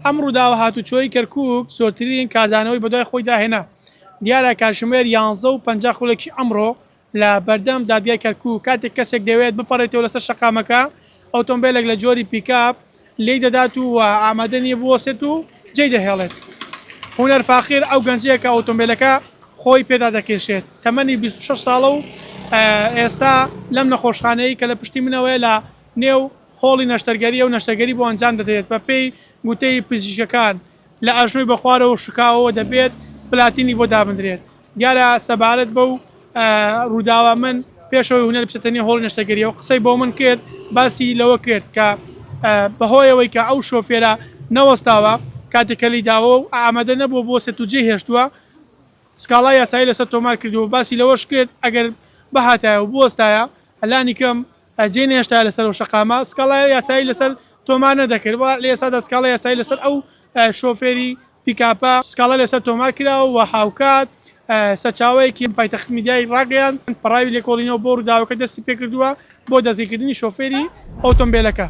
ئەم ڕووداوە هاتوچۆی کەرکووک زۆرترین کاردانەوەی بەدوای خۆی داهێنا. دیارە کاتژمێر 11:50 خولێکی ئەمڕۆ لە بەردەم دادگای کەرکووک کاتێک کەسێک دەوێت بپەڕێتەوە لەسەر شەقامەکە ئۆتۆمبیلێک لە جۆری پیکاپ لێی دەدات و ئامادە نییە بوەسێت و جێی دەهێڵێت. هونەر فاخیر ئەو گەنجەیە کە ئۆتۆمبیلەکە خۆی پێدا دەکێشێت. تەمەنی 26 ساڵە و ئێستا لەم نەخۆشخانەیە کە لە پشتی منەوەی لە نێو هۆڵی نەشتەرگەریە و نەشتەرگەری بۆ ئەنجام دەدرێت بە پێی گوتەی پزیشکەکان لە ئەژنۆی بەخوارەوە شکاوەوە دەبێت پلاتینی بۆ دابدرێت. دیارە سەبارەت بەو ڕووداوە من پێشەوەی هونەر بچێتەنێ هۆڵی نەشتەرگەریەوە قسەی بۆ من کرد باسی لەوە کرد کە بەهۆیەوەی کە ئەو شۆفێرە نەوەستاوە کاتێکە لی داوە و ئامادە نەبووە بۆسێت و جێ هێشتووە سکاڵای یاسایی لەسەر تۆمار کردووە باسی لەوەش کرد ئەگەر بەهاتایە و بوەستایە هەلانی کەم جێ نێشتا لەسەر و شەقامە سکاڵای یاسایی لەسەر تۆمار نەدەکرد لە ئێستادا سکاڵای یاسایی لەسەر ئەو شۆفێری پیکاپە سکاڵا لەسەر تۆمار کراوە و هاوکات سەرچاوەیەکی پایتەخت میدیای ڕاگەیان پەڕاوی لێکۆڵینەوە بۆ ڕووداوەکە دەستی پێکردووە بۆ دەستگیرکردنی شۆفێری ئۆتۆمبیلەکە.